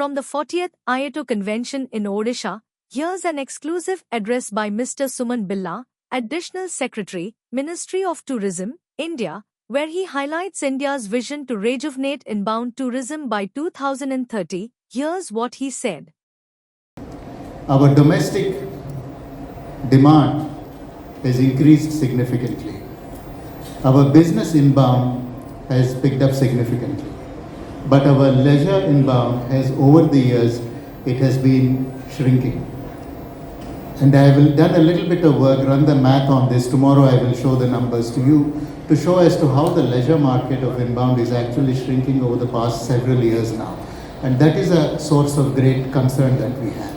from the 40th IATO convention in Odisha, here's an exclusive address by Mr. Suman Billa, Additional Secretary, Ministry of Tourism, India, where he highlights India's vision to rejuvenate inbound tourism by 2030. Here's what he said. Our domestic demand has increased significantly. Our business inbound has picked up significantly. But our leisure inbound has, over the years, it has been shrinking. And I have done a little bit of work, run the math on this. Tomorrow I will show the numbers to you to show as to how the leisure market of inbound is actually shrinking over the past several years now. And that is a source of great concern that we have.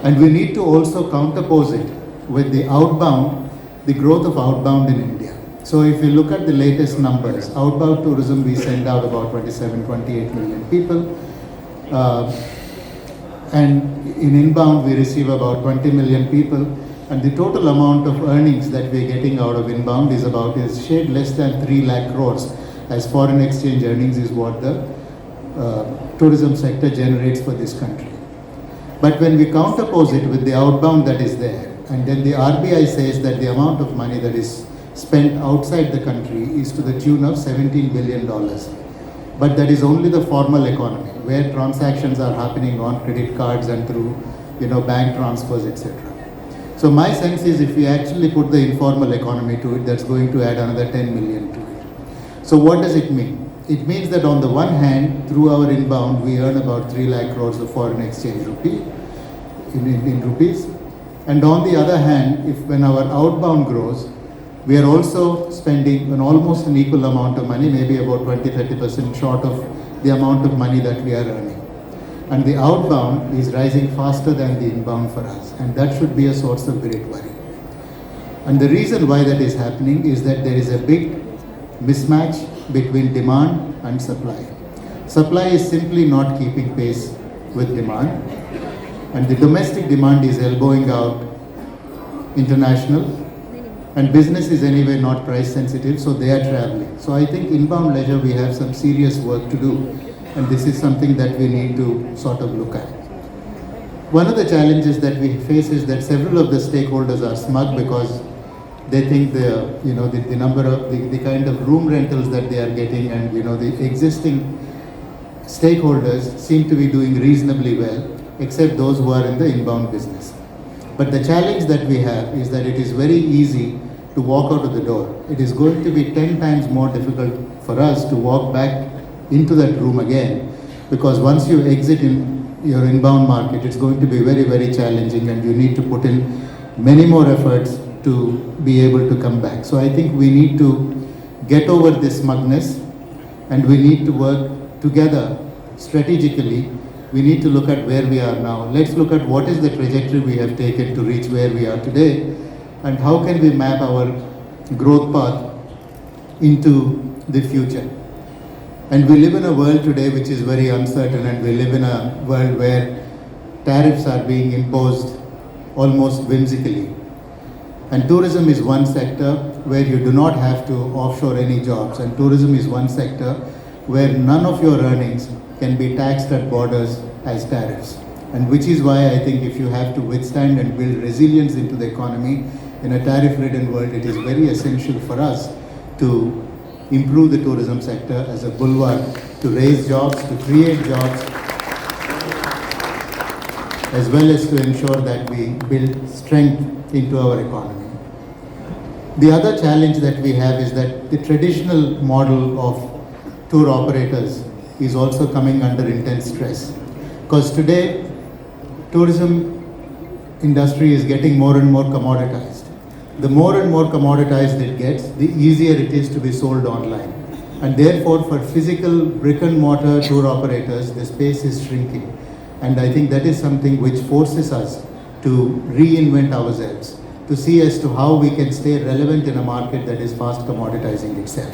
And we need to also counterpose it with the outbound, the growth of outbound in India. So if you look at the latest numbers, outbound tourism, we send out about 27, 28 million people. And in inbound, we receive about 20 million people. And the total amount of earnings that we're getting out of inbound is shade less than 3 lakh crores as foreign exchange earnings is what the tourism sector generates for this country. But when we counterpose it with the outbound that is there, and then the RBI says that the amount of money that is spent outside the country is to the tune of $17 billion. But that is only the formal economy, where transactions are happening on credit cards and through, bank transfers, etc. So my sense is if we actually put the informal economy to it, that's going to add another 10 million to it. So what does it mean? It means that on the one hand, through our inbound, we earn about 3 lakh crores of foreign exchange in rupees. And on the other hand, when our outbound grows, we are also spending almost an equal amount of money, maybe about 20-30% short of the amount of money that we are earning. And the outbound is rising faster than the inbound for us. And that should be a source of great worry. And the reason why that is happening is that there is a big mismatch between demand and supply. Supply is simply not keeping pace with demand. And the domestic demand is elbowing out international. And business is anyway not price sensitive, so they are traveling. So I think inbound leisure, we have some serious work to do. And this is something that we need to sort of look at. One of the challenges that we face is that several of the stakeholders are smug because they think the number of the kind of room rentals that they are getting and the existing stakeholders seem to be doing reasonably well, except those who are in the inbound business. But the challenge that we have is that it is very easy to walk out of the door. It is going to be 10 times more difficult for us to walk back into that room again, because once you exit in your inbound market, it's going to be very, very challenging and you need to put in many more efforts to be able to come back. So I think we need to get over this smugness and we need to work together strategically. We need to look at where we are now. Let's look at what is the trajectory we have taken to reach where we are today and how can we map our growth path into the future. And we live in a world today which is very uncertain, and we live in a world where tariffs are being imposed almost whimsically. And tourism is one sector where you do not have to offshore any jobs, and tourism is one sector where none of your earnings can be taxed at borders as tariffs. And which is why I think if you have to withstand and build resilience into the economy in a tariff-ridden world, it is very essential for us to improve the tourism sector as a bulwark to raise jobs, to create jobs, as well as to ensure that we build strength into our economy. The other challenge that we have is that the traditional model of tour operators is also coming under intense stress. Because today, tourism industry is getting more and more commoditized. The more and more commoditized it gets, the easier it is to be sold online. And therefore, for physical brick and mortar tour operators, the space is shrinking. And I think that is something which forces us to reinvent ourselves, to see as to how we can stay relevant in a market that is fast commoditizing itself.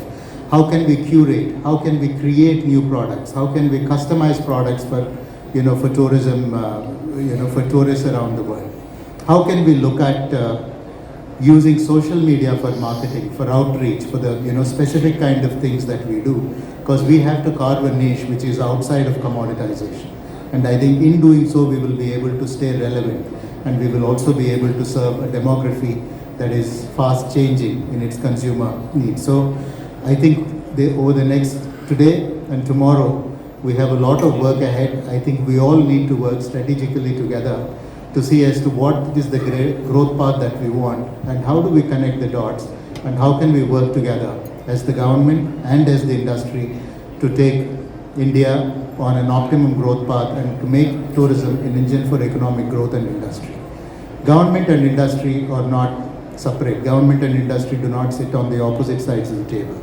How can we curate? How can we create new products? How can we customize products for tourism, for tourists around the world? How can we look at using social media for marketing, for outreach, for the specific kind of things that we do, because we have to carve a niche which is outside of commoditization. And I think in doing so, we will be able to stay relevant, and we will also be able to serve a demography that is fast changing in its consumer needs. So I think over the next today and tomorrow, we have a lot of work ahead. I think we all need to work strategically together to see as to what is the growth path that we want, and how do we connect the dots, and how can we work together as the government and as the industry to take India on an optimum growth path and to make tourism an engine for economic growth and industry. Government and industry are not separate. Government and industry do not sit on the opposite sides of the table.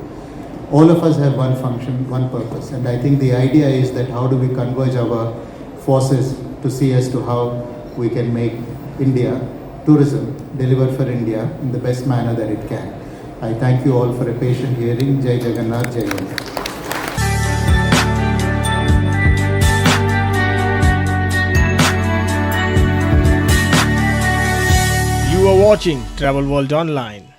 All of us have one function, one purpose, and I think the idea is that how do we converge our forces to see as to how we can make India, tourism, deliver for India in the best manner that it can. I thank you all for a patient hearing. Jai Jagannath, Jai Hind. You are watching Travel World Online.